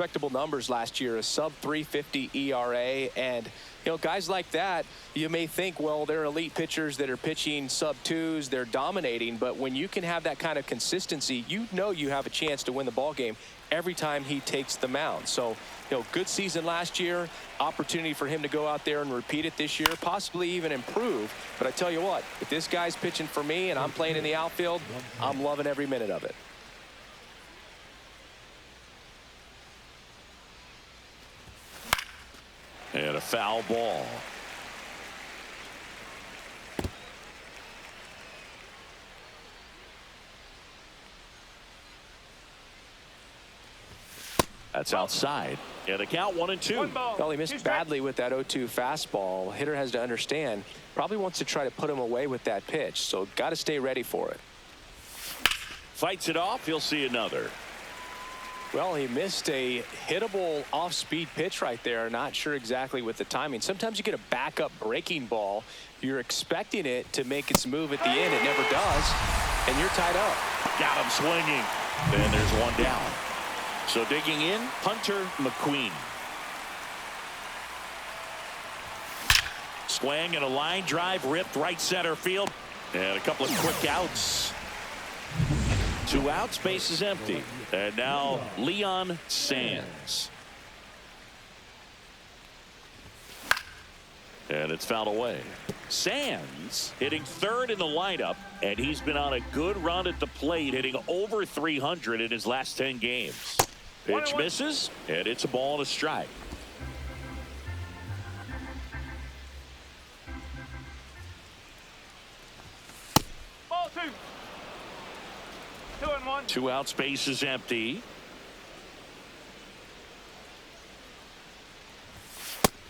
respectable numbers last year, a sub 350 ERA. And, you know, guys like that, you may think, well, they're elite pitchers that are pitching sub twos, they're dominating. But when you can have that kind of consistency, you know you have a chance to win the ball game every time he takes the mound. So, you know, good season last year, opportunity for him to go out there and repeat it this year, possibly even improve. But I tell you what, if this guy's pitching for me and I'm playing in the outfield, I'm loving every minute of it. And a foul ball. That's outside. And a count 1-2. Well, he missed badly with that 0-2 fastball. Hitter has to understand, probably wants to try to put him away with that pitch. So got to stay ready for it. Fights it off. He'll see another. Well, he missed a hittable off-speed pitch right there. Not sure exactly with the timing. Sometimes you get a backup breaking ball. You're expecting it to make its move at the end. It never does. And you're tied up. Got him swinging. And there's one down. So digging in, Hunter McQueen. Swing and a line drive ripped right center field. And a couple of quick outs. 2 outs, base is empty. And now Leon Sands. And it's fouled away. Sands hitting third in the lineup, and he's been on a good run at the plate, hitting over 300 in his last 10 games. Pitch misses, and it's a ball and a strike. Ball 2. 2-1. 2 outs, base is empty.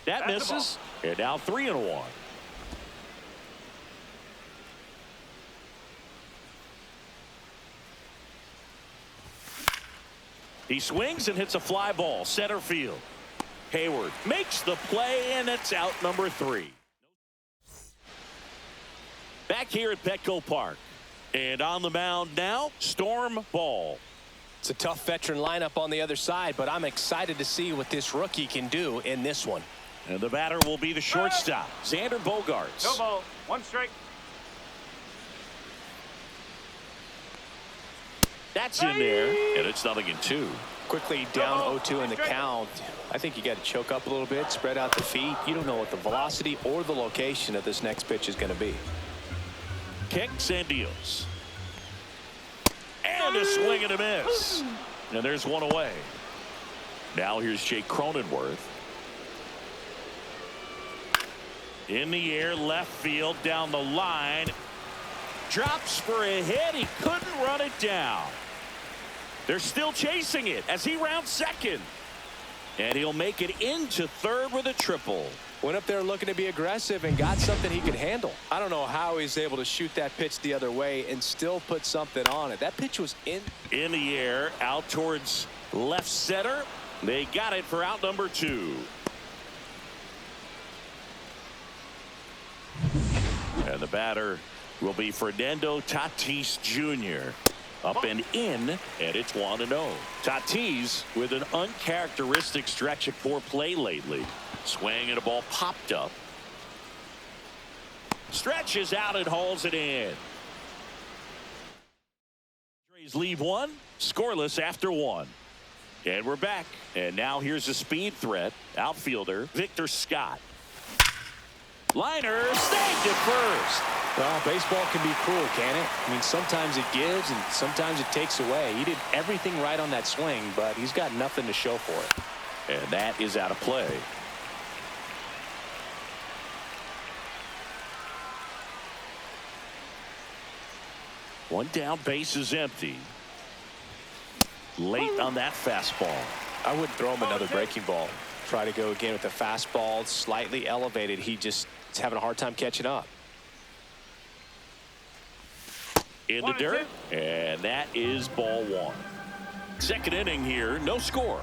That misses, and now 3-1. He swings and hits a fly ball center field. Hayward makes the play, and it's out number 3. Back here at Petco Park. And on the mound now, Storm Ball. It's a tough veteran lineup on the other side, but I'm excited to see what this rookie can do in this one. And the batter will be the shortstop, Xander Bogaerts. No ball. 1 strike. That's in there, and it's 0-2. Quickly down 0-2 in the count. I think you got to choke up a little bit, spread out the feet. You don't know what the velocity or the location of this next pitch is going to be. Kicks and deals. And a swing and a miss. And there's one away. Now here's Jake Cronenworth. In the air, left field, down the line. Drops for a hit. He couldn't run it down. They're still chasing it as he rounds second. And he'll make it into third with a triple. Went up there looking to be aggressive and got something he could handle. I don't know how he's able to shoot that pitch the other way and still put something on it. That pitch was in the air, out towards left center. They got it for out number 2. And the batter will be Fernando Tatis Jr. Up and in, and it's 1-0. Tatis with an uncharacteristic stretch of poor play lately. Swing and a ball popped up. Stretches out and hauls it in. Padres leave 1, scoreless after 1. And we're back. And now here's a speed threat. Outfielder Victor Scott. Liner snagged at first. Well, baseball can be cruel, can it? I mean, sometimes it gives and sometimes it takes away. He did everything right on that swing, but he's got nothing to show for it. And that is out of play. One down, base is empty. Late on that fastball. I wouldn't throw him another breaking ball. Try to go again with the fastball, slightly elevated. He just is having a hard time catching up. In the dirt, and that is ball 1. Second inning here, no score.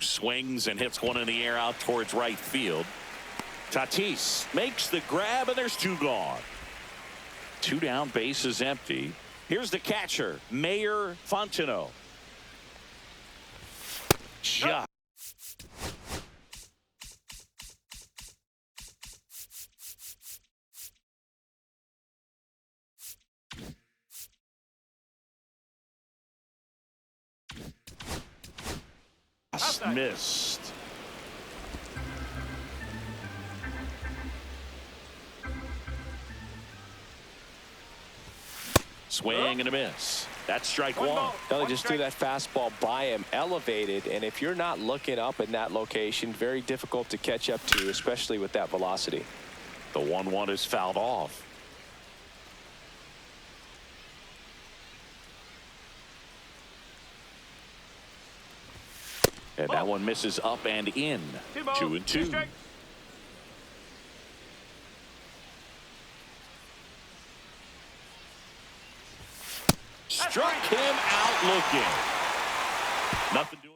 Swings and hits one in the air out towards right field. Tatis makes the grab, and there's 2 gone. 2 down, base is empty. Here's the catcher, Mayor Fontenot. Just missed. Swing and a miss. That's strike one. Well, he just threw that fastball by him, elevated, and if you're not looking up in that location, very difficult to catch up to, especially with that velocity. The 1-1 is fouled off. And that one misses up and in. 2-2. Struck him out looking. Nothing doing.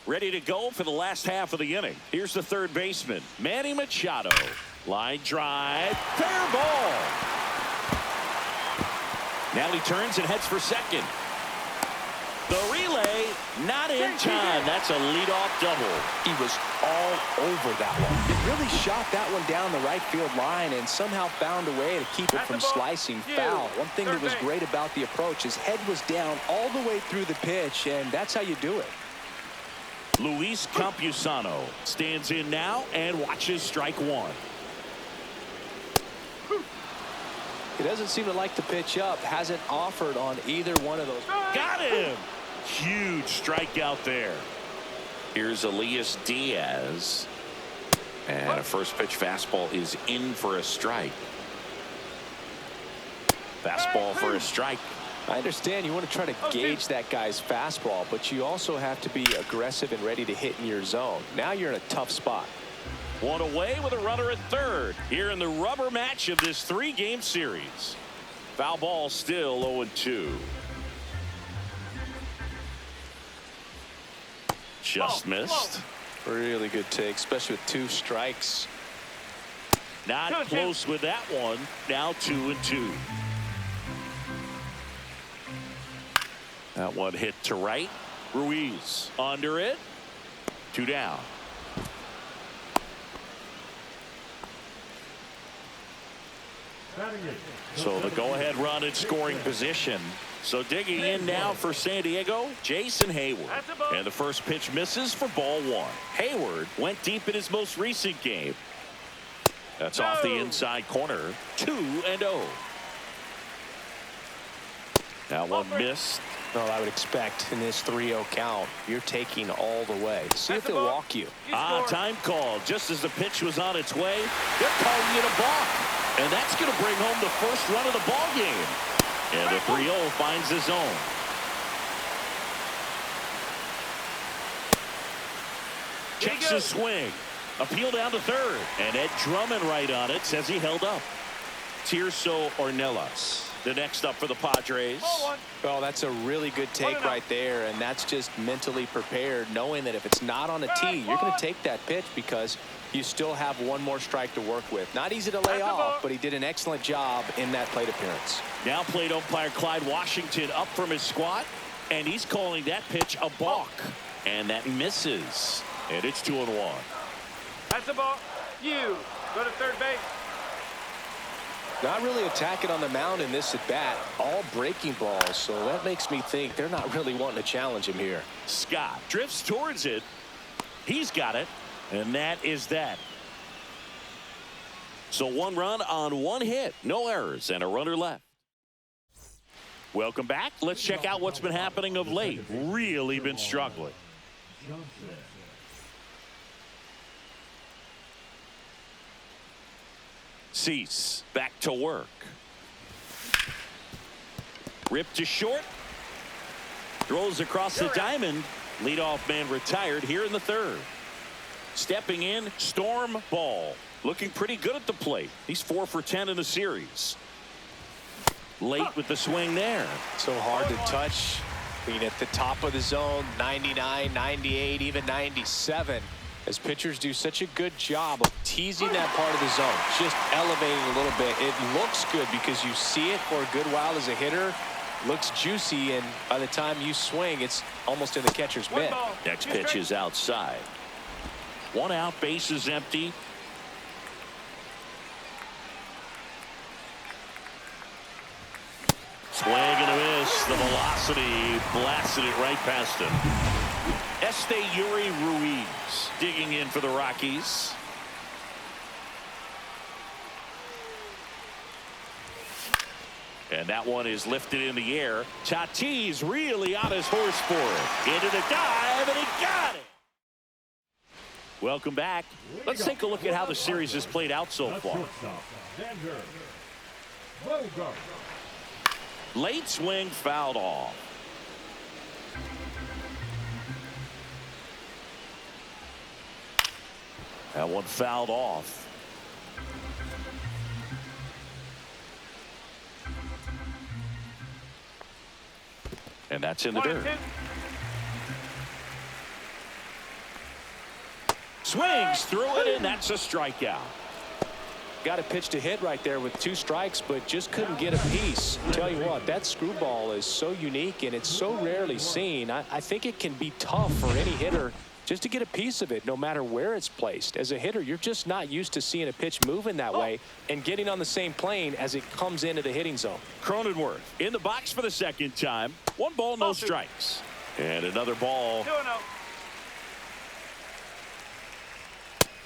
Ready to go for the last half of the inning. Here's the third baseman, Manny Machado. Line drive, fair ball. Now he turns and heads for second. The relay, not in time. That's a leadoff double. He was all over that one. He really shot that one down the right field line and somehow found a way to keep it from slicing foul. One thing that was great about the approach, his head was down all the way through the pitch, and that's how you do it. Luis Campusano stands in now and watches strike one. He doesn't seem to like to pitch up. Hasn't offered on either one of those. Got him. Huge strikeout there. Here's Elias Diaz. And a first pitch fastball is in for a strike. Fastball for a strike. I understand you want to try to gauge that guy's fastball, but you also have to be aggressive and ready to hit in your zone. Now you're in a tough spot. One away with a runner at third here in the rubber match of this 3-game series. Foul ball still 0-2. Just missed. Really good take, especially with 2 strikes. Not close with that one. Now 2-2. That one hit to right. Ruiz under it. 2 down. So the go-ahead run in scoring position. So digging in now for San Diego, Jason Hayward. And the first pitch misses for ball 1. Hayward went deep in his most recent game. That's off the inside corner. 2-0. That one missed. Well, I would expect in this 3-0 count, you're taking all the way. See if they'll walk you. Time call. Just as the pitch was on its way, they're calling it a balk. And that's going to bring home the first run of the ball game. And the 3-0 finds the zone. Checks his swing. Appeal down to third. And Ed Drummond right on it says he held up. Tirso Ornelas. The next up for the Padres. Well, that's a really good take right there, and that's just mentally prepared, knowing that if it's not on the tee, you're going to take that pitch because you still have one more strike to work with. Not easy to lay off, but he did an excellent job in that plate appearance. Now plate umpire Clyde Washington up from his squat, and he's calling that pitch a balk. And that misses. And it's 2-1. That's a ball. You go to third base. Not really attacking on the mound in this at bat. All breaking balls, so that makes me think they're not really wanting to challenge him here. Scott drifts towards it. He's got it. And that is that. So 1 run on 1 hit. No errors and a runner left. Welcome back. Let's check out what's been happening of late. Really been struggling. Cease back to work. Ripped to short. Throws across the diamond. Leadoff man retired here in the third. Stepping in, Storm Ball. Looking pretty good at the plate. He's 4 for 10 in the series. Late with the swing there. So hard to touch. Being at the top of the zone, 99, 98, even 97. as pitchers do such a good job of teasing that part of the zone, just elevating a little bit. It looks good because you see it for a good while as a hitter. Looks juicy, and by the time you swing, it's almost in the catcher's mitt. Next pitch is outside. 1 out, base is empty. Swing and a miss. The velocity blasted it right past him. Esteury Ruiz digging in for the Rockies. And that one is lifted in the air. Tatis really on his horse for it. Into the dive, and he got it. Welcome back. Let's take a look at how the series has played out so far. Late swing fouled off. That one fouled off. And that's in the dirt. Swings through it, and that's a strikeout. Got a pitch to hit right there with 2 strikes, but just couldn't get a piece. Tell you what, that screwball is so unique, and it's so rarely seen. I think it can be tough for any hitter just to get a piece of it, no matter where it's placed. As a hitter, you're just not used to seeing a pitch moving that way and getting on the same plane as it comes into the hitting zone. Cronenworth in the box for the second time. 1 ball, no strikes. And another ball. 2-0.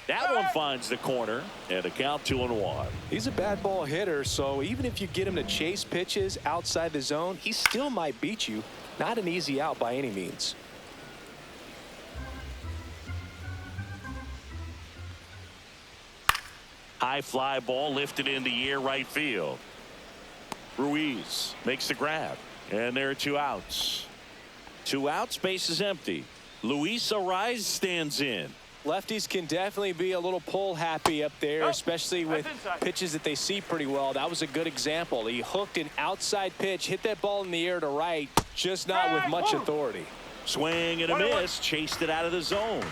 That one finds the corner, and a count 2-1. He's a bad ball hitter, so even if you get him to chase pitches outside the zone, he still might beat you. Not an easy out by any means. High fly ball lifted in the air right field. Ruiz makes the grab, and there are 2 outs. 2 outs, base is empty. Luis Ariz stands in. Lefties can definitely be a little pull happy up there, especially with pitches that they see pretty well. That was a good example. He hooked an outside pitch, hit that ball in the air to right, just not with much authority. Swing and a miss, chased it out of the zone.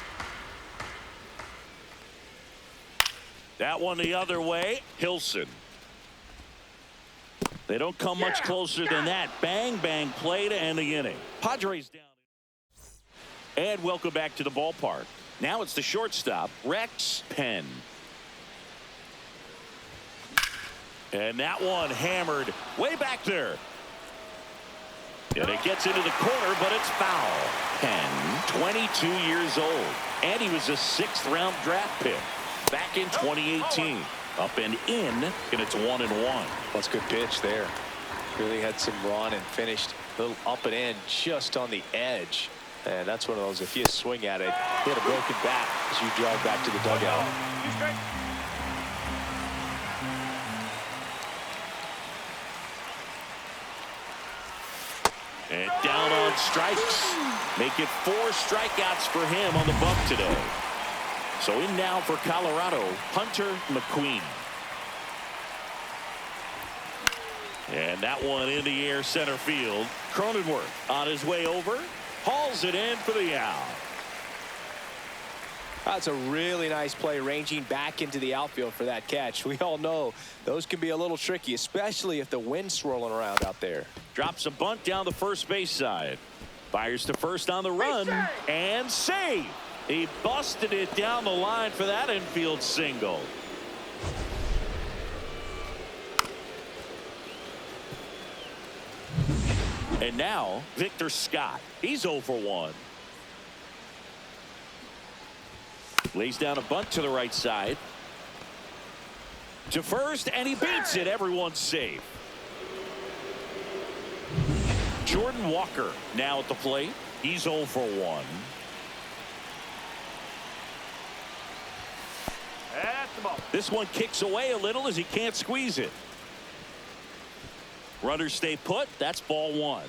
That one the other way. Hilson. They don't come much closer than that. Bang, bang play to end the inning. Padres down. And welcome back to the ballpark. Now it's the shortstop, Rex Penn. And that one hammered way back there. And it gets into the corner, but it's foul. Penn, 22 years old. And he was a 6th-round draft pick back in 2018. Up and in, and it's 1-1. That's a good pitch there. Really had some run and finished a little up and in just on the edge. And that's one of those, if you swing at it, hit a broken bat as you drive back to the dugout. And down on strikes. Make it 4 strikeouts for him on the bump today. So in now for Colorado, Hunter McQueen. And that one in the air center field. Cronenworth on his way over. Hauls it in for the out. That's a really nice play, ranging back into the outfield for that catch. We all know those can be a little tricky, especially if the wind's swirling around out there. Drops a bunt down the first base side. Fires to first on the run and save. He busted it down the line for that infield single. And now Victor Scott. He's 0 for 1. Lays down a bunt to the right side. To first, and he beats it. Everyone's safe. Jordan Walker now at the plate. He's 0 for 1. That's the ball. This one kicks away a little as he can't squeeze it. Runners stay put. That's ball 1.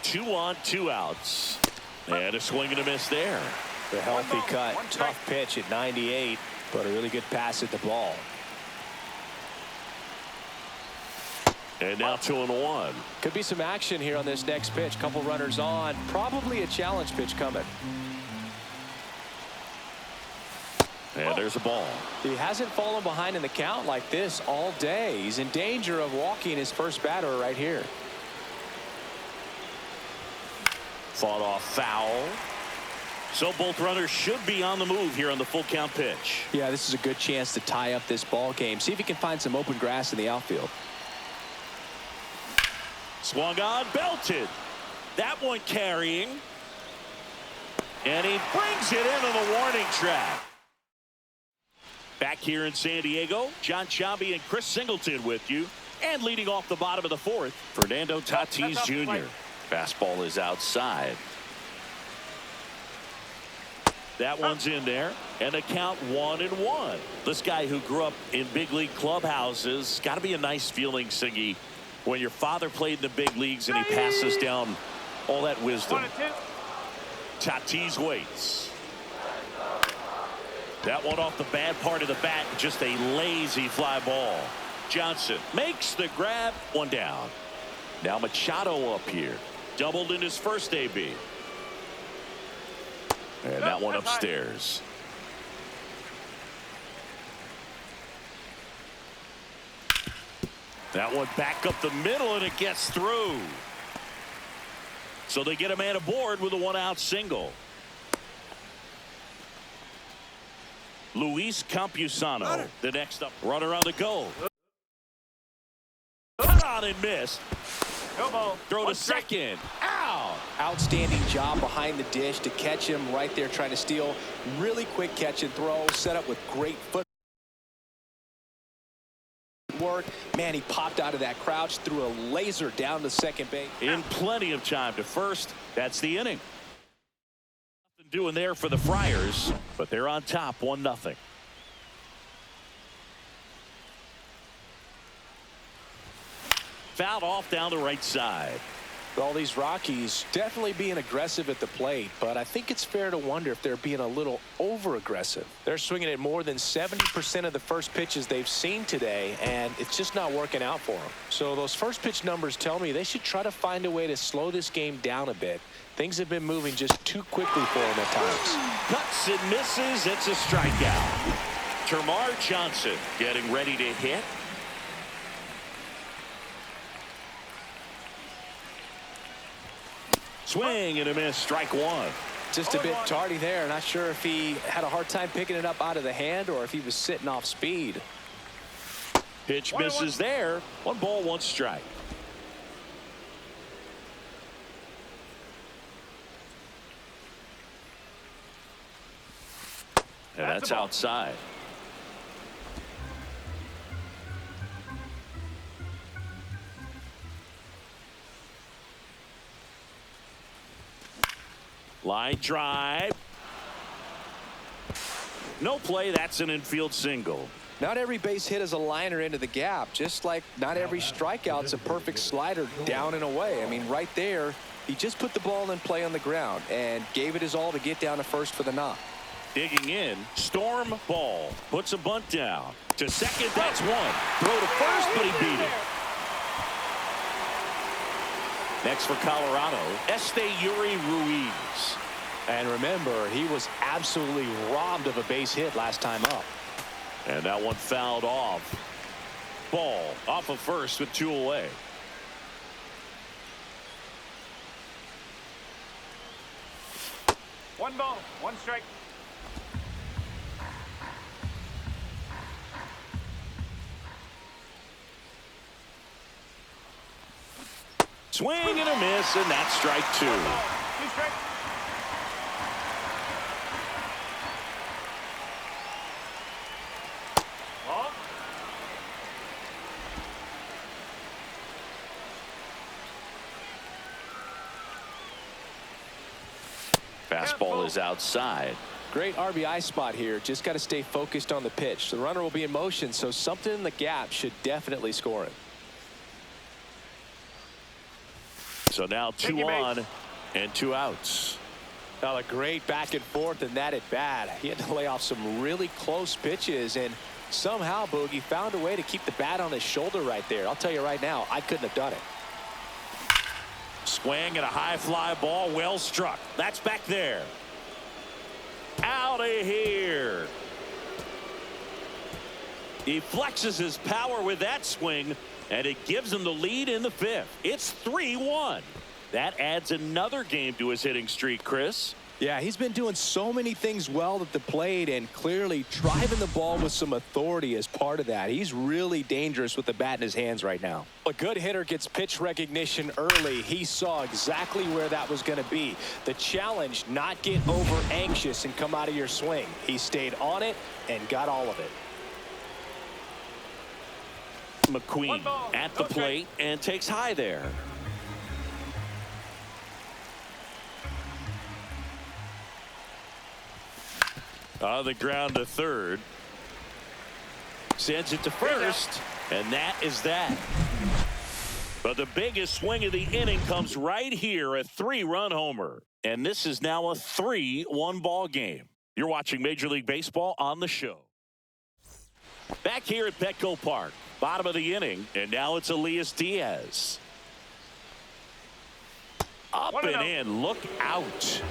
Two on, 2 outs. And a swing and a miss there. The healthy cut. Tough pitch at 98, but a really good pass at the ball. And now 2-1. Could be some action here on this next pitch. Couple runners on. Probably a challenge pitch coming. And there's a ball. He hasn't fallen behind in the count like this all day. He's in danger of walking his first batter right here. Fought off foul. So both runners should be on the move here on the full count pitch. Yeah, this is a good chance to tie up this ball game. See if he can find some open grass in the outfield. Swung on, belted. That one carrying. And he brings it into the warning track. Back here in San Diego, John Chambi and Chris Singleton with you. And leading off the bottom of the fourth, Fernando Tatis Jr. Fastball is outside. That one's in there. And the count 1-1. This guy who grew up in big league clubhouses, got to be a nice feeling, Siggy, when your father played in the big leagues and he passes down all that wisdom. 1-2. Tatis waits. That one off the bad part of the bat, just a lazy fly ball. Johnson makes the grab, one down. Now Machado up here. Doubled in his first AB. And that one upstairs. That one back up the middle, and it gets through. So they get a man aboard with a one-out single. Luis Campusano, the next up runner on the go. On and missed. Throw to second. Out. Outstanding job behind the dish to catch him right there trying to steal. Really quick catch and throw, set up with great footwork. Man, he popped out of that crouch, threw a laser down to second base. In plenty of time to first. That's the inning. Nothing doing there for the Friars, but they're on top 1-0. Fouled off down the right side. All these Rockies definitely being aggressive at the plate, but I think it's fair to wonder if they're being a little over aggressive. They're swinging at more than 70% of the first pitches they've seen today, and it's just not working out for them. So those first pitch numbers tell me they should try to find a way to slow this game down a bit. Things have been moving just too quickly for them at times. Cuts and misses. It's a strikeout. Termarr Johnson getting ready to hit. Swing and a miss, strike one. Just a bit tardy there. Not sure if he had a hard time picking it up out of the hand or if he was sitting off speed. Pitch misses there. 1 ball, 1 strike. And that's outside. Line drive. No play. That's an infield single. Not every base hit is a liner into the gap, just like not every strikeout's a perfect slider down and away. I mean, right there, he just put the ball in play on the ground and gave it his all to get down to first for the knock. Digging in, storm ball, puts a bunt down. To second, that's one. Throw to first, but he beat it. Next for Colorado, Esteury Ruiz. And remember, he was absolutely robbed of a base hit last time up. And that one fouled off. Ball off of first with 2 away. One ball, 1 strike. Swing and a miss, and that's strike 2. 2 strikes. Ball. Fastball is outside. Great RBI spot here. Just got to stay focused on the pitch. The runner will be in motion, so something in the gap should definitely score it. So now 2 on and 2 outs. Now a great back and forth in that at bat. He had to lay off some really close pitches, and Somehow Boogie found a way to keep the bat on his shoulder right there. I'll tell you right now, I couldn't have done it. Swing and a high fly ball, well struck. That's back there. Out of here. He flexes his power with that swing, and it gives him the lead in the 5th. It's 3-1. That adds another game to his hitting streak, Chris. Yeah, he's been doing so many things well at the plate and clearly driving the ball with some authority as part of that. He's really dangerous with the bat in his hands right now. A good hitter gets pitch recognition early. He saw exactly where that was going to be. The challenge, not get over anxious and come out of your swing. He stayed on it and got all of it. McQueen at the plate and takes high there. On the ground to third. Sends it to first, and that is that. But the biggest swing of the inning comes right here, a 3-run homer. And this is now a 3-1 ball game. You're watching Major League Baseball on the show. Back here at Petco Park, bottom of the inning, and now it's Elias Diaz. Up and in, look out.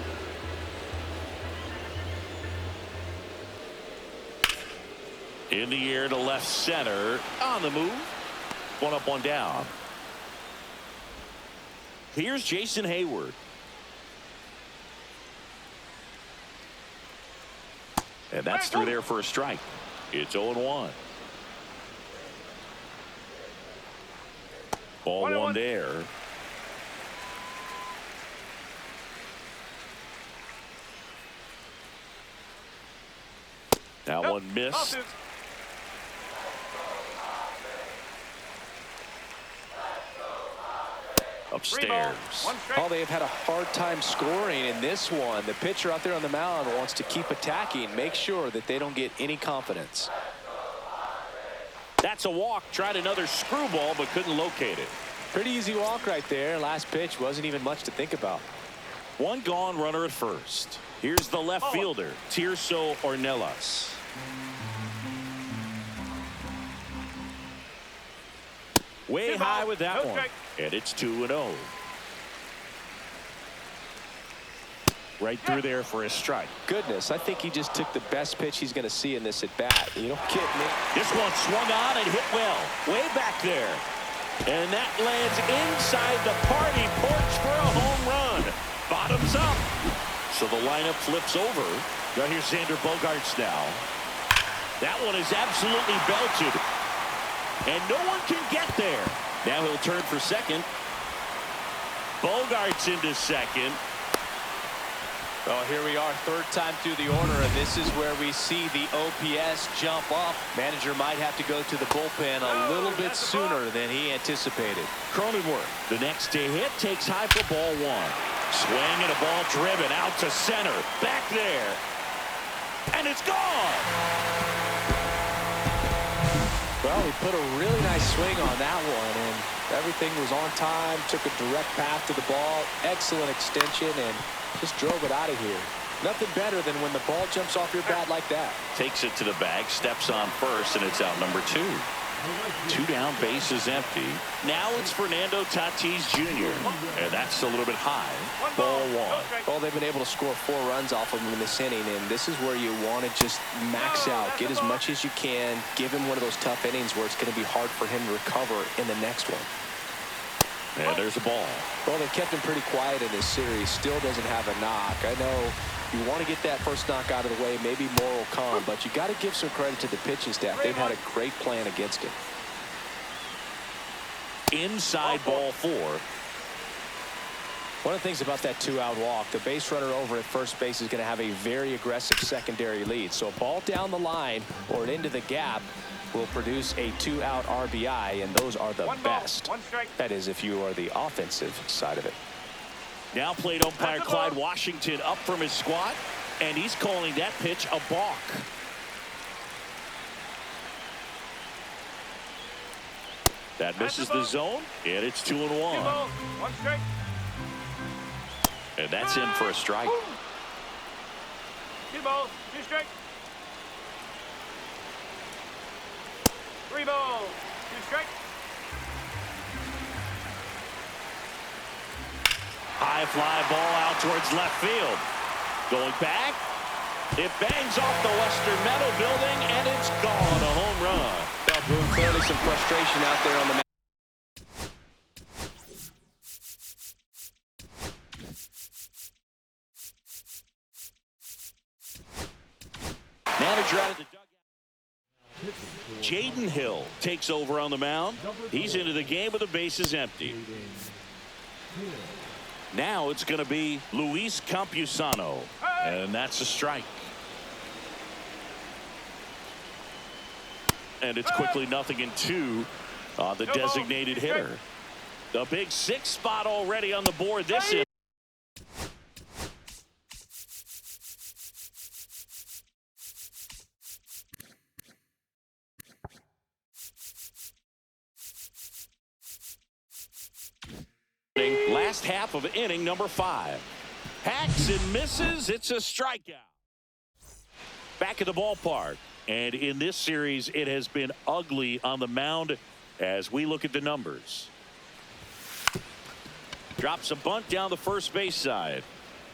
In the air to left center. On the move. One up, one down. Here's Jason Hayward. And that's through there for a strike. It's 0-1. Ball one there. That one missed. Upstairs. Oh, they've had a hard time scoring in this one. The pitcher out there on the mound wants to keep attacking, make sure that they don't get any confidence. That's a walk. Tried another screwball but couldn't locate it. Pretty easy walk right there. Last pitch wasn't even much to think about. One gone, runner at first. Here's the left fielder, Tirso Ornelas. Way high with that one. And it's 2-0. Right through there for a strike. Goodness, I think he just took the best pitch he's going to see in this at bat. You don't kid me. This one swung on and hit well. Way back there. And that lands inside the party porch for a home run. Bottoms up. So the lineup flips over. Now here's Xander Bogaerts now. That one is absolutely belted. And no one can get there. Now he'll turn for second. Bogaerts into second. Well, here we are, third time through the order, and this is where we see the OPS jump up. Manager might have to go to the bullpen a little bit sooner than he anticipated. Cronenworth, the next to hit, takes high for ball one. Swing and a ball driven out to center. Back there. And it's gone. Well, he put a really nice swing on that one, and everything was on time, took a direct path to the ball, excellent extension, and just drove it out of here. Nothing better than when the ball jumps off your bat like that. Takes it to the bag, steps on first, and it's out number 2. 2 down, base is empty. Now it's Fernando Tatis Jr. And that's a little bit high. Ball one. Well, they've been able to score 4 runs off of him in this inning, and this is where you want to just max out, get as much as you can, give him one of those tough innings where it's going to be hard for him to recover in the next one. And there's a ball. Well, they've kept him pretty quiet in this series. Still doesn't have a knock. I know you want to get that first knock out of the way. Maybe more will come, but you got to give some credit to the pitching staff. They've had a great plan against him. Inside ball 4. One of the things about that 2-out walk, the base runner over at first base is going to have a very aggressive secondary lead. So a ball down the line or into the gap will produce a 2-out RBI, and those are the best. That is, if you are the offensive side of it. Now plate umpire Clyde Washington up from his squat, and he's calling that pitch a balk. That misses the zone, and it's 2-1. And that's in for a strike. 2 balls, 2 strikes. 3 balls. 2 strikes. High fly ball out towards left field. Going back. It bangs off the Western Metal building, and it's gone. A home run. Well, clearly some frustration out there on the mound. Manager out of the dugout. Jaden Hill takes over on the mound. He's into the game with the bases empty. Now it's going to be Luis Campusano, and that's a strike. And it's quickly 0-2 on the designated hitter. The big 6 spot already on the board. This is last half of inning number 5. Hacks and misses. It's a strikeout. Back at the ballpark. And in this series, it has been ugly on the mound as we look at the numbers. Drops a bunt down the first base side.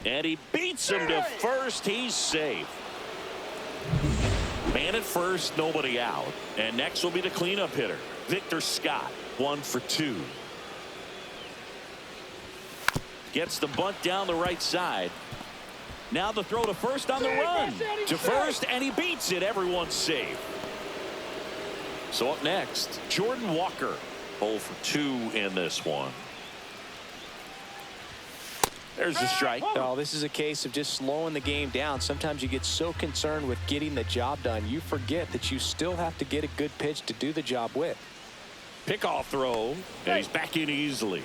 And he beats him to first. He's safe. Man at first, nobody out. And next will be the cleanup hitter, Victor Scott, 1 for 2. Gets the bunt down the right side. Now the throw to first on the run. To first, and he beats it. Everyone's safe. So up next, Jordan Walker, 0 for 2 in this one. There's the strike. Oh, this is a case of just slowing the game down. Sometimes you get so concerned with getting the job done, you forget that you still have to get a good pitch to do the job with. Pickoff throw, and he's back in easily.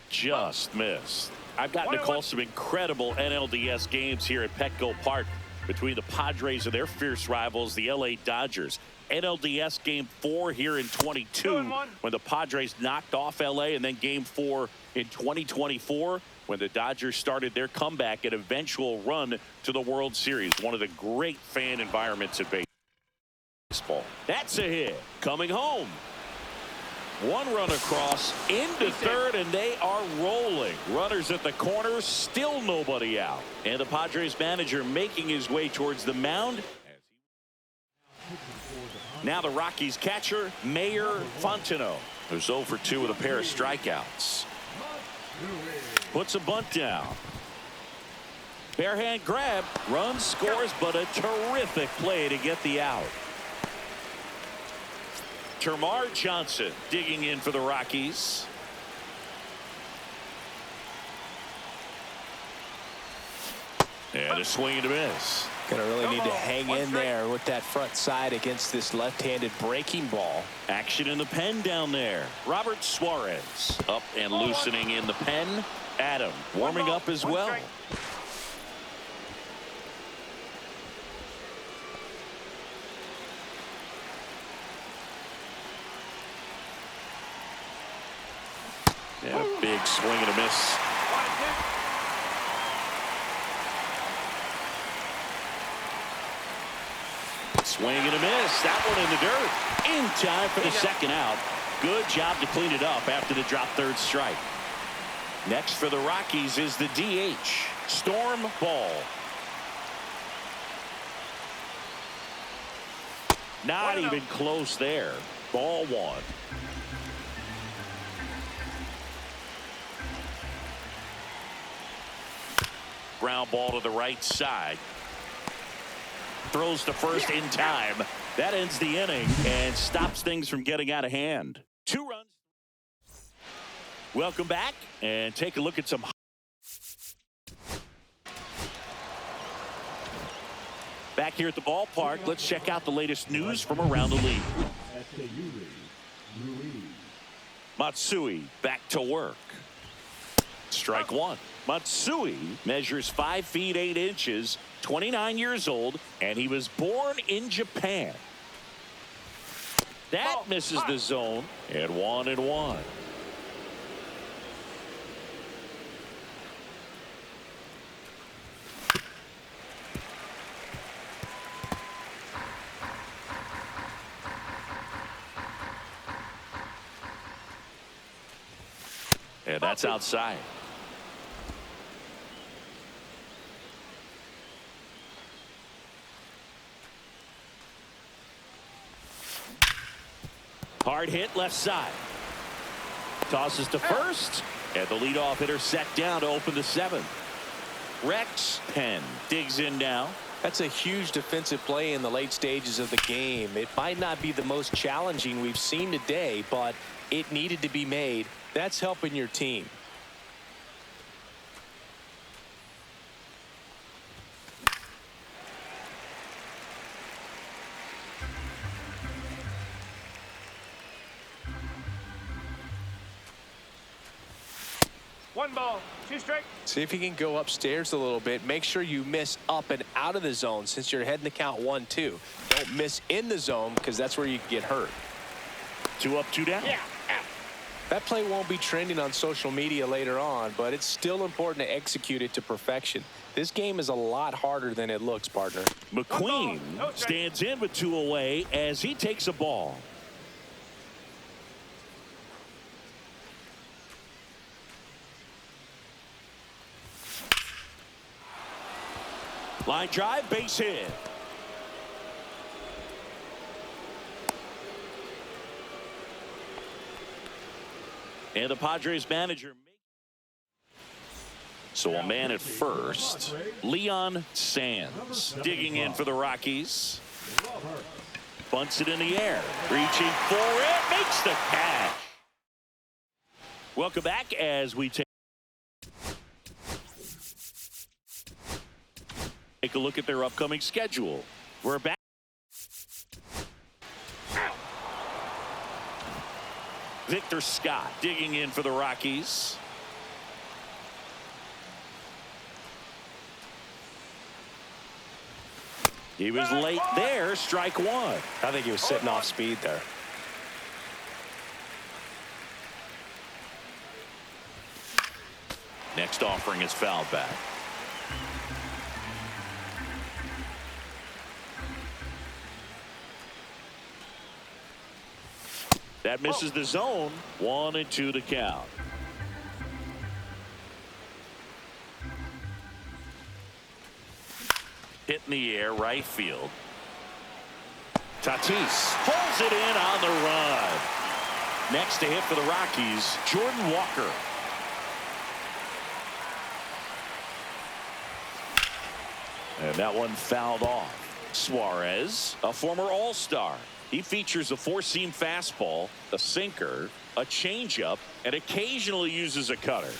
Just missed. I've gotten to call some incredible NLDS games here at Petco Park between the Padres and their fierce rivals, the LA Dodgers. NLDS Game 4 here in 22 when the Padres knocked off LA, and then Game 4 in 2024 when the Dodgers started their comeback and eventual run to the World Series. One of the great fan environments in baseball. That's a hit. Coming home. 1 run across into third, and they are rolling. Runners at the corner, still nobody out. And the Padres manager making his way towards the mound. Now the Rockies catcher, Mayor Fontenot, who's 0 for 2 with a pair of strikeouts. Puts a bunt down. Barehand grab, run scores, but a terrific play to get the out. Termarr Johnson digging in for the Rockies. And a swing and a miss. Gonna really need to hang in there with that front side against this left-handed breaking ball. Action in the pen down there. Robert Suarez up and loosening in the pen. Adam warming up as well. And a big swing and a miss. Swing and a miss. That one in the dirt. In time for the second out. Good job to clean it up after the drop third strike. Next for the Rockies is the DH, Storm Ball. Not even close there. Ball 1. Ground ball to the right side. Throws to first in time. That ends the inning and stops things from getting out of hand. 2 runs. Welcome back and take a look at some. Back here at the ballpark, let's check out the latest news from around the league. Matsui back to work. Strike 1. Matsui measures 5 feet 8 inches, 29 years old, and he was born in Japan. That misses the zone, and 1-1. That's outside. Hard hit left side. Tosses to first. And the leadoff hitter set down to open the seventh. Rex Penn digs in now. That's a huge defensive play in the late stages of the game. It might not be the most challenging we've seen today, but it needed to be made. That's helping your team. One ball, 2 strikes. See if you can go upstairs a little bit. Make sure you miss up and out of the zone since you're heading to count 1-2. Don't miss in the zone because that's where you can get hurt. 2 up, 2 down. Yeah. That play won't be trending on social media later on, but it's still important to execute it to perfection. This game is a lot harder than it looks, partner. McQueen stands in with 2 away as he takes a ball. Line drive, base hit. And the Padres manager. So a man at first, Leon Sands, digging in for the Rockies. Bunts it in the air, reaching for it, makes the catch. Welcome back as we take a look at their upcoming schedule. We're back. Victor Scott digging in for the Rockies. He was late there, strike 1. I think he was sitting off speed there. Next offering is fouled back. That misses the zone. 1-2 to count. Hit in the air, right field. Tatis pulls it in on the run. Next to hit for the Rockies, Jordan Walker. And that one fouled off. Suarez, a former All-Star. He features a 4-seam fastball, a sinker, a changeup, and occasionally uses a cutter.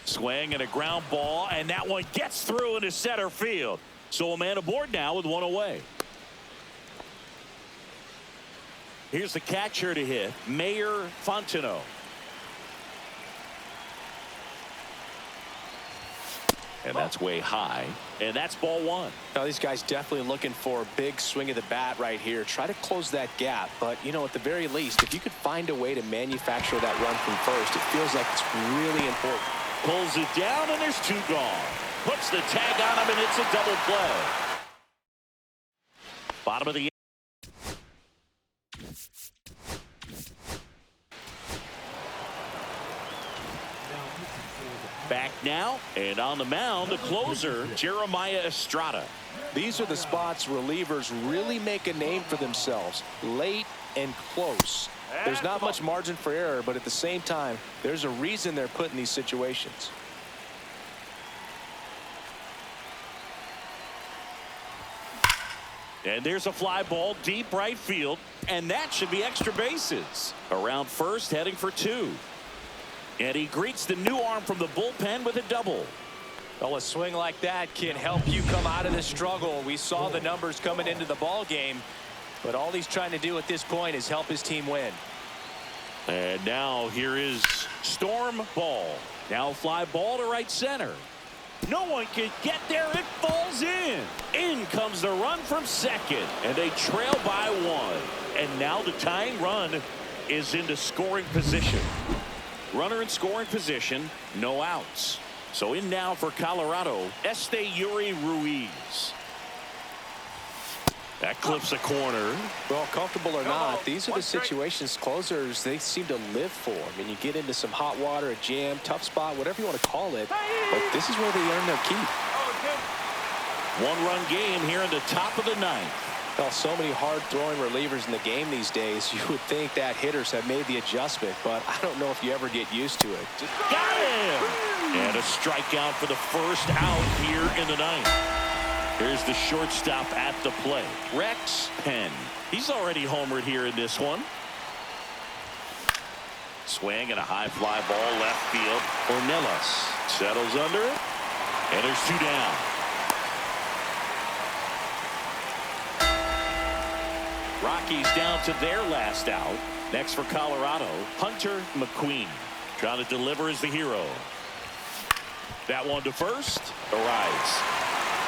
Swing and a ground ball, and that one gets through into center field. So a man aboard now with 1 away. Here's the catcher to hit, Mayor Fontenot. And that's way high. And that's ball 1. Now these guys definitely looking for a big swing of the bat right here. Try to close that gap. But, you know, at the very least, if you could find a way to manufacture that run from first, it feels like it's really important. Pulls it down, and there's 2 gone. Puts the tag on him, and it's a double play. Bottom of the 8th. Back now, and on the mound, the closer, Jeremiah Estrada. These are the spots relievers really make a name for themselves. Late and close. There's not much margin for error, but at the same time, there's a reason they're put in these situations. And there's a fly ball deep right field, and that should be extra bases. Around first, heading for 2. And he greets the new arm from the bullpen with a double. Well, a swing like that can help you come out of this struggle. We saw the numbers coming into the ball game, but all he's trying to do at this point is help his team win. And now here is Storm Ball. Now fly ball to right center. No one can get there. It falls in. In comes the run from second, and they trail by 1. And now the tying run is into scoring position. Runner in scoring position, no outs. So in now for Colorado, Esteury Ruiz. That clips a corner. Well, comfortable or not, these are the situations closers they seem to live for. I mean, you get into some hot water, a jam, tough spot, whatever you want to call it, but this is where they earn their keep. One-run game here in the top of the ninth. Well, so many hard-throwing relievers in the game these days, you would think that hitters have made the adjustment, but I don't know if you ever get used to it. Got him! And a strikeout for the first out here in the ninth. Here's the shortstop at the plate, Rex Penn. He's already homered here in this one. Swing and a high fly ball left field. Ornelas settles under it, and there's 2 down. Rockies down to their last out. Next for Colorado, Hunter McQueen. Trying to deliver as the hero. That one to first. Ruiz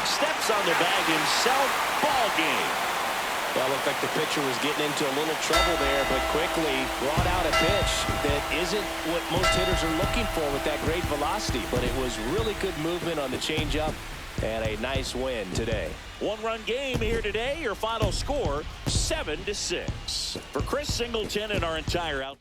steps on the bag himself. Ball game. Well, looked like the pitcher was getting into a little trouble there, but quickly brought out a pitch that isn't what most hitters are looking for with that great velocity, but it was really good movement on the changeup and a nice win today. One-run game here today. Your final score 7-6. For Chris Singleton and our entire out.